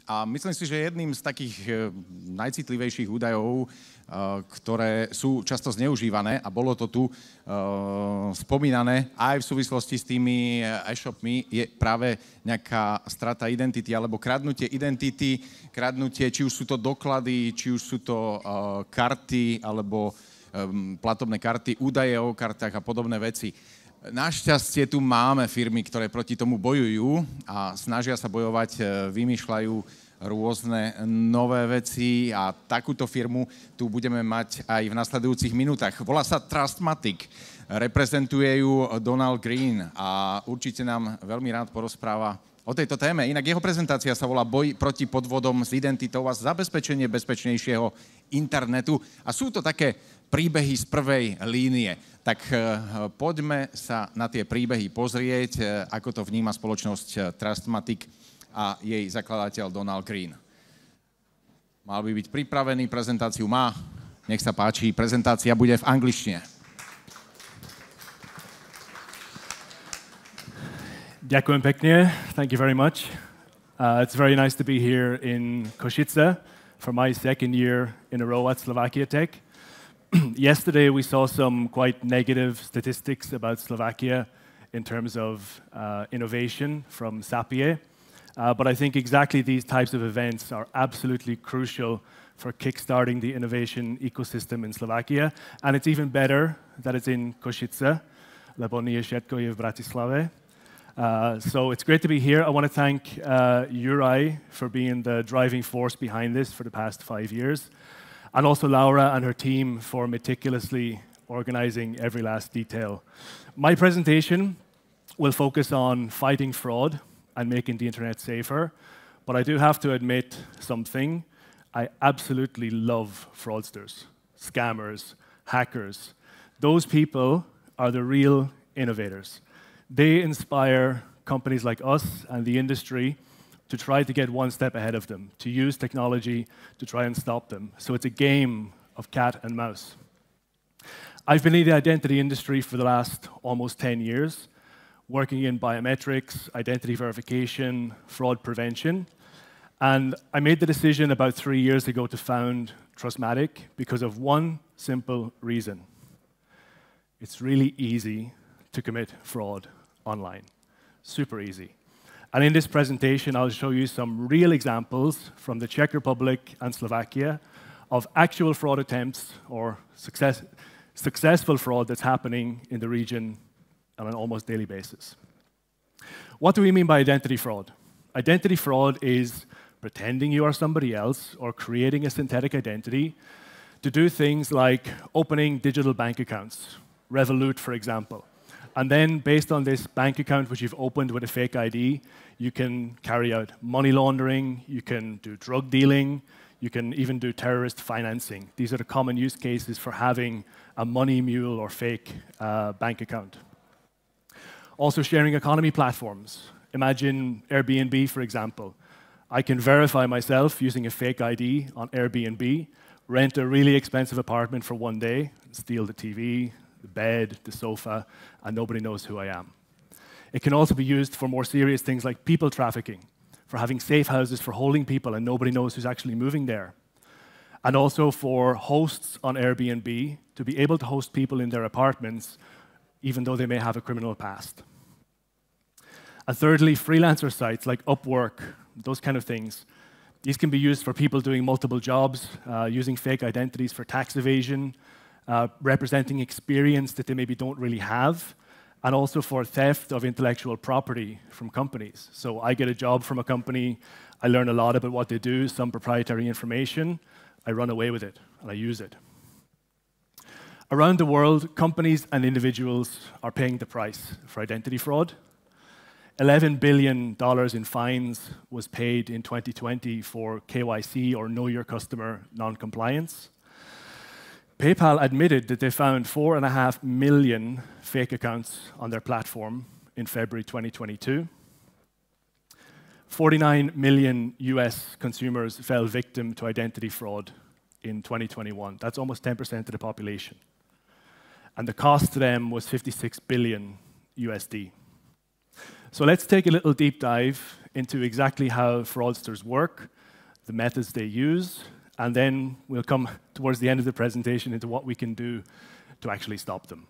A myslím si, že jedným z takých najcitlivejších údajov, ktoré sú často zneužívané, a bolo to tu spomínané aj v súvislosti s tými e-shopmi, je práve nejaká strata identity alebo kradnutie identity, kradnutie, či už sú to doklady, či už sú to karty alebo platobné karty, údaje o kartách a podobné veci. Našťastie tu máme firmy, ktoré proti tomu bojujú a snažia sa bojovať, vymýšľajú rôzne nové veci a takúto firmu tu budeme mať aj v nasledujúcich minútach. Volá sa Trustmatic, reprezentuje ju Donal Greene a určite nám veľmi rád porozpráva o tejto téme. Inak jeho prezentácia sa volá Boj proti podvodom s identitou a zabezpečenie bezpečnejšieho internetu a sú to také príbehy z prvej línie. Tak poďme sa na tie príbehy pozrieť, ako to vníma spoločnosť Trustmatic a jej zakladateľ Donal Greene. Mal by byť pripravený, prezentáciu má. Nech sa páči, prezentácia bude v angličtine. Ďakujem pekne. Thank you very much. It's very nice to be here in Košice for my second year in a row at Slovakia Tech. Yesterday, we saw some quite negative statistics about Slovakia in terms of innovation from Sapie. But I think exactly these types of events are absolutely crucial for kickstarting the innovation ecosystem in Slovakia. And it's even better that it's in Košice, lebo nie všetko je v Bratislave. So it's great to be here. I want to thank Juraj for being the driving force behind this for the past 5 years. And also Laura and her team for meticulously organizing every last detail. My presentation will focus on fighting fraud and making the internet safer, but I do have to admit something. I absolutely love fraudsters, scammers, hackers. Those people are the real innovators. They inspire companies like us and the industry to try to get one step ahead of them, to use technology to try and stop them. So it's a game of cat and mouse. I've been in the identity industry for the last almost 10 years, working in biometrics, identity verification, fraud prevention. And I made the decision about 3 years ago to found Trustmatic because of one simple reason. It's really easy to commit fraud online. Super easy. And in this presentation, I'll show you some real examples from the Czech Republic and Slovakia of actual fraud attempts or successful fraud that's happening in the region on an almost daily basis. What do we mean by identity fraud? Identity fraud is pretending you are somebody else or creating a synthetic identity to do things like opening digital bank accounts, Revolut, for example. And then, based on this bank account which you've opened with a fake ID, you can carry out money laundering, you can do drug dealing, you can even do terrorist financing. These are the common use cases for having a money mule or fake bank account. Also, sharing economy platforms. Imagine Airbnb, for example. I can verify myself using a fake ID on Airbnb, rent a really expensive apartment for 1 day, steal the TV, the bed, the sofa, and nobody knows who I am. It can also be used for more serious things like people trafficking, for having safe houses for holding people and nobody knows who's actually moving there. And also for hosts on Airbnb to be able to host people in their apartments even though they may have a criminal past. And thirdly, freelancer sites like Upwork, those kind of things. These can be used for people doing multiple jobs, using fake identities for tax evasion, representing experience that they maybe don't really have, and also for theft of intellectual property from companies. So I get a job from a company, I learn a lot about what they do, some proprietary information, I run away with it, and I use it. Around the world, companies and individuals are paying the price for identity fraud. $11 billion in fines was paid in 2020 for KYC, or Know Your Customer, non-compliance. PayPal admitted that they found 4.5 million fake accounts on their platform in February 2022. 49 million US consumers fell victim to identity fraud in 2021. That's almost 10% of the population. And the cost to them was 56 billion USD. So let's take a little deep dive into exactly how fraudsters work, the methods they use, and then we'll come towards the end of the presentation into what we can do to actually stop them.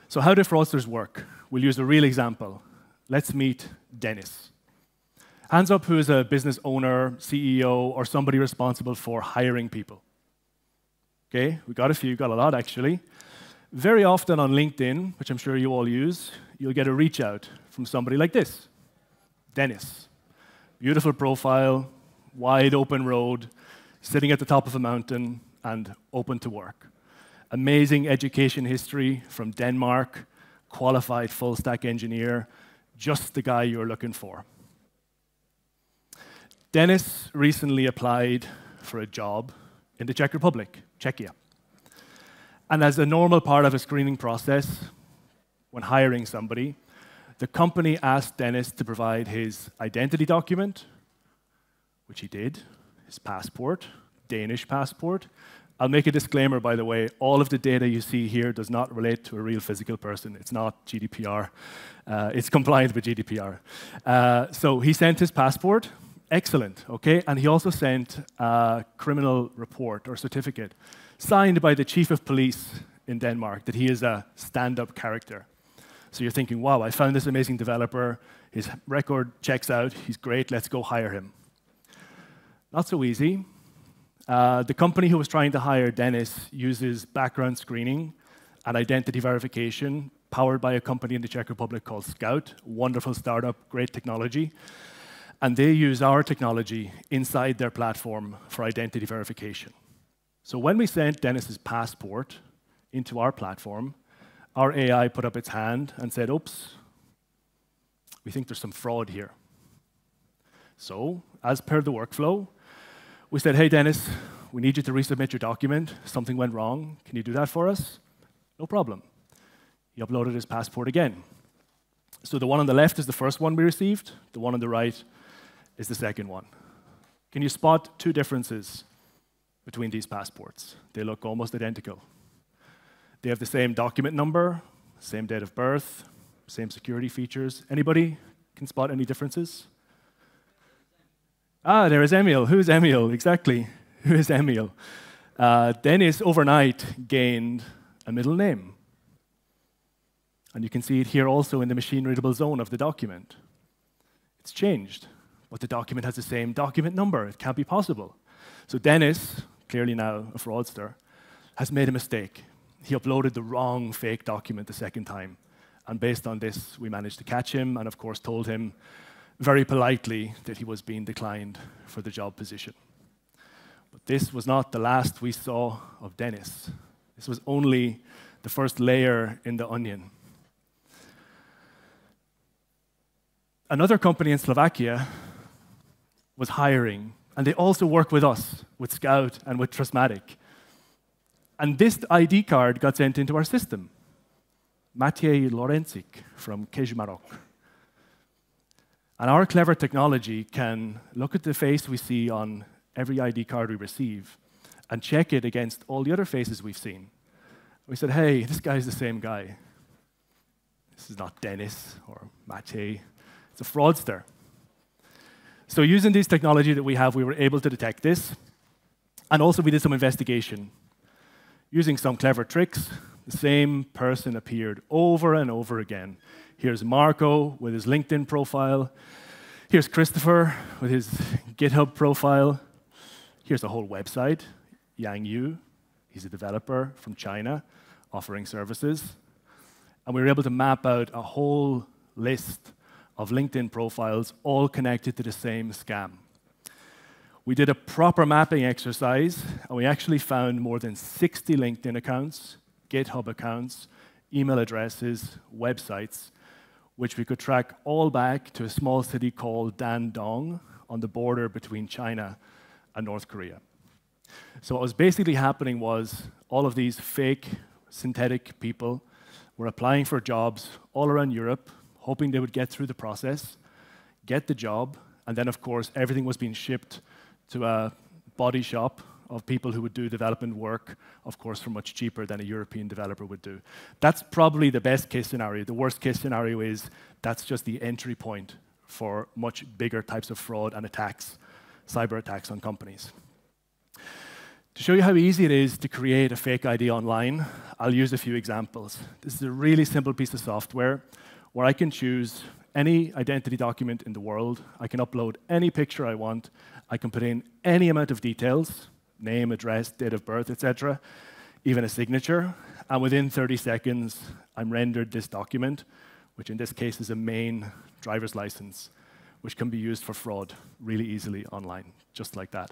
So how do fraudsters work? We'll use a real example. Let's meet Dennis. Hands up who is a business owner, CEO, or somebody responsible for hiring people. Okay, we got a few, got a lot actually. Very often on LinkedIn, which I'm sure you all use, you'll get a reach out from somebody like this. Dennis. Beautiful profile, wide open road, sitting at the top of a mountain, and open to work. Amazing education history from Denmark, qualified full-stack engineer, just the guy you're looking for. Dennis recently applied for a job in the Czech Republic, Czechia. And as a normal part of a screening process, when hiring somebody, the company asked Dennis to provide his identity document, which he did, his passport, Danish passport. I'll make a disclaimer, by the way, all of the data you see here does not relate to a real physical person. It's not GDPR. It's compliant with GDPR. So he sent his passport. Excellent, okay? And he also sent a criminal report or certificate signed by the chief of police in Denmark that he is a stand-up character. So you're thinking, wow, I found this amazing developer. His record checks out. He's great. Let's go hire him. Not so easy. The company who was trying to hire Dennis uses background screening and identity verification powered by a company in the Czech Republic called Scout. Wonderful startup, great technology. And they use our technology inside their platform for identity verification. So when we sent Dennis's passport into our platform, our AI put up its hand and said, oops, we think there's some fraud here. So, as per the workflow, we said, hey, Dennis, we need you to resubmit your document. Something went wrong. Can you do that for us? No problem. He uploaded his passport again. So the one on the left is the first one we received. The one on the right is the second one. Can you spot two differences between these passports? They look almost identical. They have the same document number, same date of birth, same security features. Anybody can spot any differences? Ah, there is Emil. Who is Emil? Exactly. Who is Emil? Dennis overnight gained a middle name. And you can see it here also in the machine-readable zone of the document. It's changed, but the document has the same document number. It can't be possible. So Dennis, clearly now a fraudster, has made a mistake. He uploaded the wrong fake document the second time. And based on this, we managed to catch him and, of course, told him very politely that he was being declined for the job position. But this was not the last we saw of Dennis. This was only the first layer in the onion. Another company in Slovakia was hiring, and they also work with us, with Scout and with Trustmatic. And this ID card got sent into our system. Maciej Lorencik from Kežmarok. And our clever technology can look at the face we see on every ID card we receive and check it against all the other faces we've seen. We said, hey, this guy's the same guy. This is not Dennis or Maciej. It's a fraudster. So using this technology that we have, we were able to detect this. And also we did some investigation. Using some clever tricks, the same person appeared over and over again. Here's Marco with his LinkedIn profile. Here's Christopher with his GitHub profile. Here's the whole website. Yang Yu, he's a developer from China offering services. And we were able to map out a whole list of LinkedIn profiles all connected to the same scam. We did a proper mapping exercise, and we actually found more than 60 LinkedIn accounts, GitHub accounts, email addresses, websites, which we could track all back to a small city called Dandong on the border between China and North Korea. So what was basically happening was all of these fake, synthetic people were applying for jobs all around Europe, hoping they would get through the process, get the job, and then, of course, everything was being shipped to a body shop of people who would do development work, of course, for much cheaper than a European developer would do. That's probably the best case scenario. The worst case scenario is that's just the entry point for much bigger types of fraud and attacks, cyber attacks on companies. To show you how easy it is to create a fake ID online, I'll use a few examples. This is a really simple piece of software where I can choose any identity document in the world. I can upload any picture I want. I can put in any amount of details, name, address, date of birth, etc., even a signature. And within 30 seconds, I'm rendered this document, which in this case is a main driver's license, which can be used for fraud really easily online, just like that.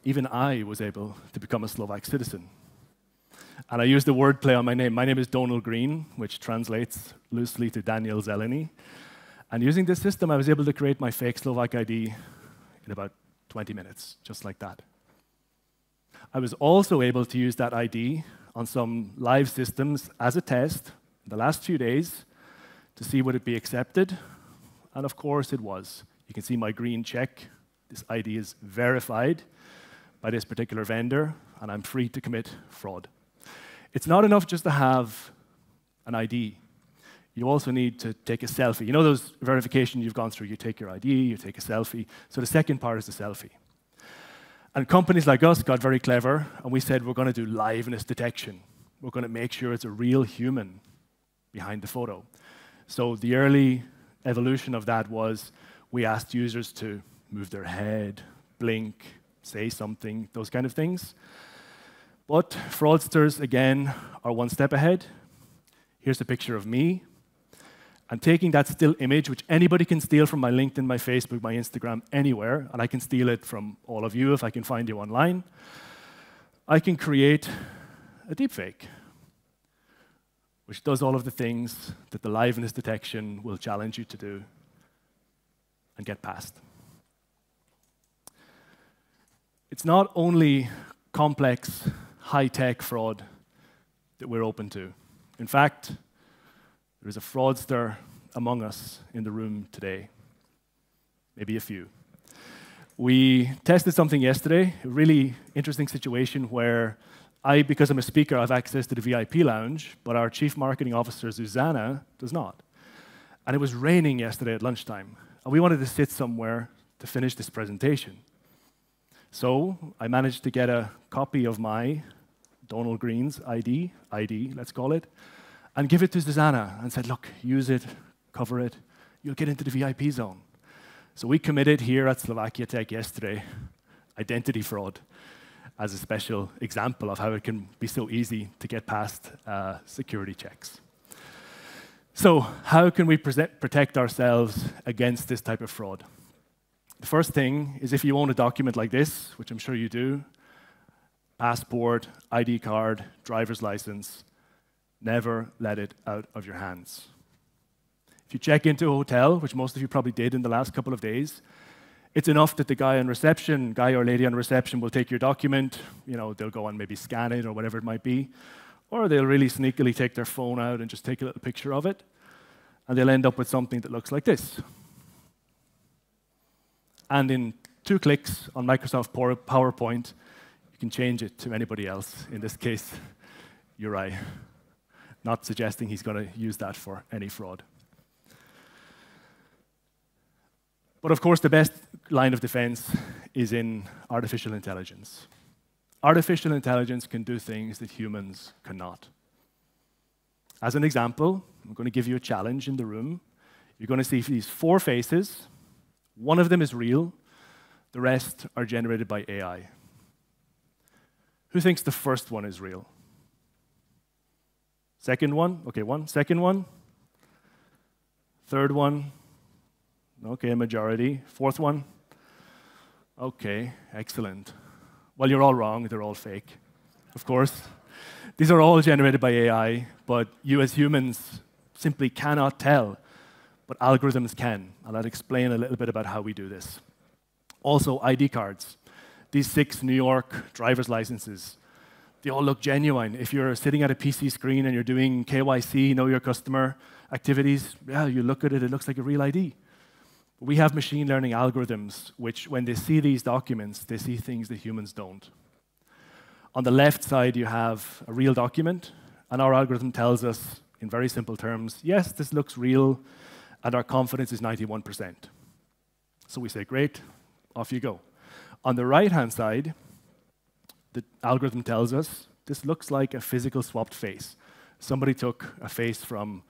Even I was able to become a Slovak citizen. And I used the wordplay on my name. My name is Donal Greene, which translates loosely to Daniel Zeleny. And using this system, I was able to create my fake Slovak ID in about 20 minutes, just like that. I was also able to use that ID on some live systems as a test in the last few days to see would it be accepted. And of course it was. You can see my green check. This ID is verified by this particular vendor, and I'm free to commit fraud. It's not enough just to have an ID. You also need to take a selfie. You know those verifications you've gone through? You take your ID, you take a selfie. So the second part is the selfie. And companies like us got very clever, and we said we're going to do liveness detection. We're going to make sure it's a real human behind the photo. So the early evolution of that was we asked users to move their head, blink, say something, those kind of things. But fraudsters, again, are one step ahead. Here's a picture of me. I'm taking that still image, which anybody can steal from my LinkedIn, my Facebook, my Instagram, anywhere, and I can steal it from all of you if I can find you online. I can create a deepfake, which does all of the things that the liveness detection will challenge you to do and get past. It's not only complex, high-tech fraud that we're open to. In fact, there is a fraudster among us in the room today, maybe a few. We tested something yesterday, a really interesting situation where because I'm a speaker, I have access to the VIP lounge, but our chief marketing officer, Susanna, does not. And it was raining yesterday at lunchtime, and we wanted to sit somewhere to finish this presentation. So I managed to get a copy of my Donal Greene's ID, let's call it, and give it to Susanna and said, look, use it, cover it, you'll get into the VIP zone. So we committed here at Slovakia Tech yesterday identity fraud as a special example of how it can be so easy to get past security checks. So how can we protect ourselves against this type of fraud? The first thing is if you own a document like this, which I'm sure you do, passport, ID card, driver's license, never let it out of your hands. If you check into a hotel, which most of you probably did in the last couple of days, it's enough that the guy or lady on reception will take your document, they'll go and maybe scan it or whatever it might be, or they'll really sneakily take their phone out and just take a little picture of it, and they'll end up with something that looks like this. And in 2 clicks on Microsoft PowerPoint, you can change it to anybody else, in this case, Uri. Not suggesting he's going to use that for any fraud. But of course, the best line of defense is in artificial intelligence. Artificial intelligence can do things that humans cannot. As an example, I'm going to give you a challenge in the room. You're going to see these 4 faces. One of them is real. The rest are generated by AI. Who thinks the first one is real? Second one? Okay, one. Second one? Third one? Okay, a majority. Fourth one? Okay, excellent. Well, you're all wrong. They're all fake, of course. These are all generated by AI, but you as humans simply cannot tell, but algorithms can. And I'll explain a little bit about how we do this. Also, ID cards. These 6 New York driver's licenses, they all look genuine. If you're sitting at a PC screen and you're doing KYC, know your customer activities, yeah, you look at it, it looks like a real ID. We have machine learning algorithms which, when they see these documents, they see things that humans don't. On the left side, you have a real document, and our algorithm tells us, in very simple terms, yes, this looks real, and our confidence is 91%. So we say, great, off you go. On the right-hand side, the algorithm tells us this looks like a physical swapped face. Somebody took a face from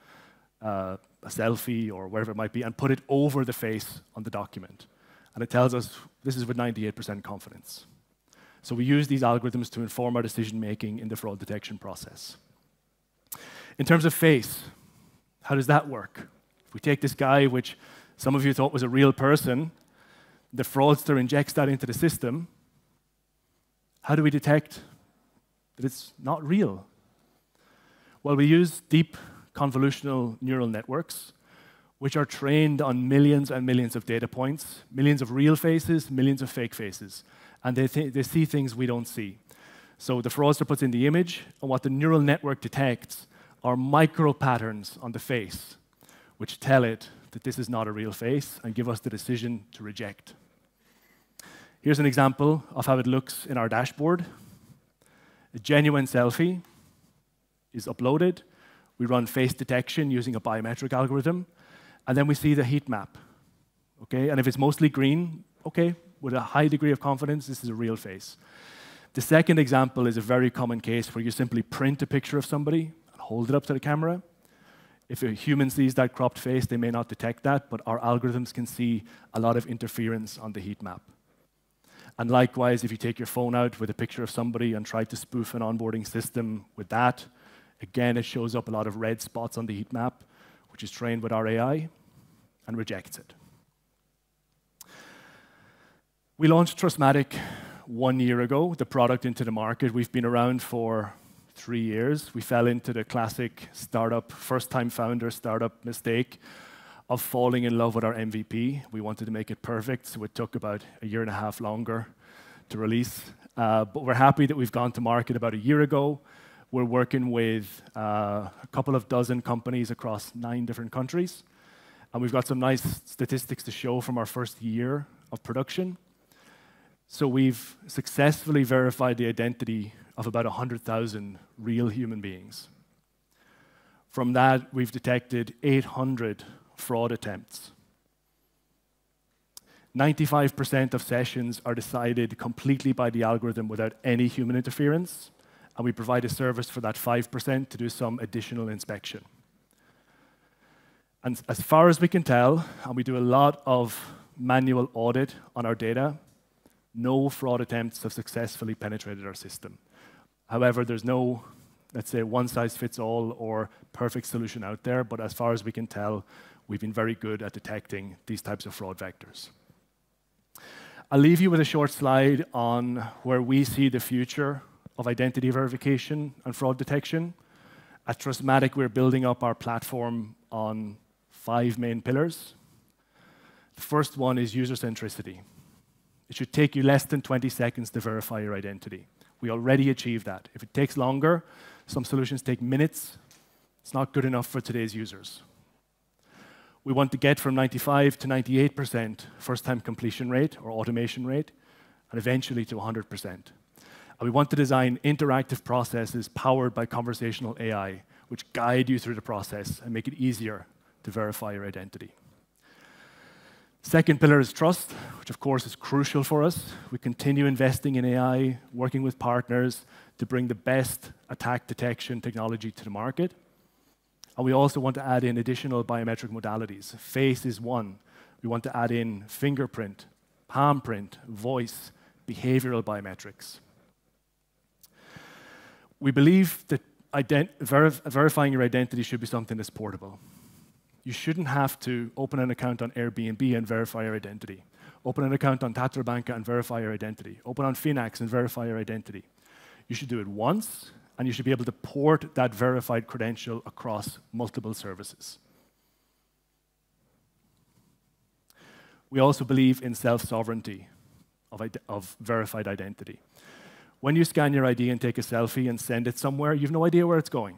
a selfie or wherever it might be and put it over the face on the document. And it tells us this is with 98% confidence. So we use these algorithms to inform our decision-making in the fraud detection process. In terms of face, how does that work? If we take this guy, which some of you thought was a real person, the fraudster injects that into the system, how do we detect that it's not real? Well, we use deep convolutional neural networks, which are trained on millions and millions of data points, millions of real faces, millions of fake faces. And they see things we don't see. So the fraudster puts in the image, and what the neural network detects are micro patterns on the face, which tell it that this is not a real face and give us the decision to reject. Here's an example of how it looks in our dashboard. A genuine selfie is uploaded. We run face detection using a biometric algorithm, and then we see the heat map. Okay? And if it's mostly green, okay, with a high degree of confidence, this is a real face. The second example is a very common case where you simply print a picture of somebody and hold it up to the camera. If a human sees that cropped face, they may not detect that, but our algorithms can see a lot of interference on the heat map. And likewise, if you take your phone out with a picture of somebody and try to spoof an onboarding system with that, again, it shows up a lot of red spots on the heat map, which is trained with our AI and rejects it. We launched Trustmatic 1 year ago, the product into the market. We've been around for 3 years. We fell into the classic startup, first-time founder startup mistake of falling in love with our MVP. We wanted to make it perfect, so it took about 1.5 years longer to release. But we're happy that we've gone to market about 1 year ago. We're working with a couple of dozen companies across 9 different countries. And we've got some nice statistics to show from our first year of production. So we've successfully verified the identity of about 100,000 real human beings. From that, we've detected 800 fraud attempts. 95% of sessions are decided completely by the algorithm without any human interference, and we provide a service for that 5% to do some additional inspection. And as far as we can tell, and we do a lot of manual audit on our data, no fraud attempts have successfully penetrated our system. However, there's no, let's say, one-size-fits-all or perfect solution out there, but as far as we can tell, we've been very good at detecting these types of fraud vectors. I'll leave you with a short slide on where we see the future of identity verification and fraud detection. At Trustmatic, we're building up our platform on 5 main pillars. The first one is user centricity. It should take you less than 20 seconds to verify your identity. We already achieved that. If it takes longer, some solutions take minutes. It's not good enough for today's users. We want to get from 95 to 98% first-time completion rate or automation rate, and eventually to 100%. And we want to design interactive processes powered by conversational AI, which guide you through the process and make it easier to verify your identity. Second pillar is trust, which of course is crucial for us. We continue investing in AI, working with partners to bring the best attack detection technology to the market. And we also want to add in additional biometric modalities. Face is one. We want to add in fingerprint, palm print, voice, behavioral biometrics. We believe that verifying your identity should be something that's portable. You shouldn't have to open an account on Airbnb and verify your identity. Open an account on Tatrabanka and verify your identity. Open on Finax and verify your identity. You should do it once, and you should be able to port that verified credential across multiple services. We also believe in self-sovereignty of verified identity. When you scan your ID and take a selfie and send it somewhere, you have no idea where it's going.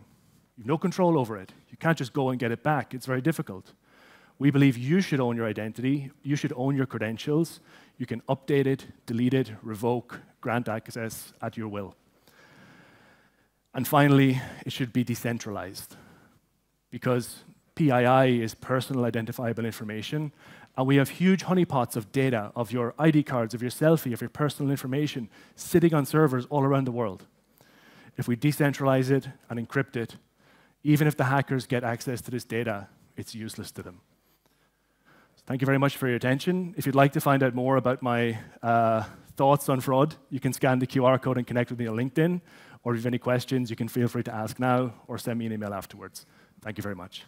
You have no control over it. You can't just go and get it back. It's very difficult. We believe you should own your identity. You should own your credentials. You can update it, delete it, revoke, grant access at your will. And finally, it should be decentralized, because PII is personal identifiable information, and we have huge honeypots of data, of your ID cards, of your selfie, of your personal information, sitting on servers all around the world. If we decentralize it and encrypt it, even if the hackers get access to this data, it's useless to them. So thank you very much for your attention. If you'd like to find out more about my thoughts on fraud, you can scan the QR code and connect with me on LinkedIn. Or if you have any questions, you can feel free to ask now or send me an email afterwards. Thank you very much.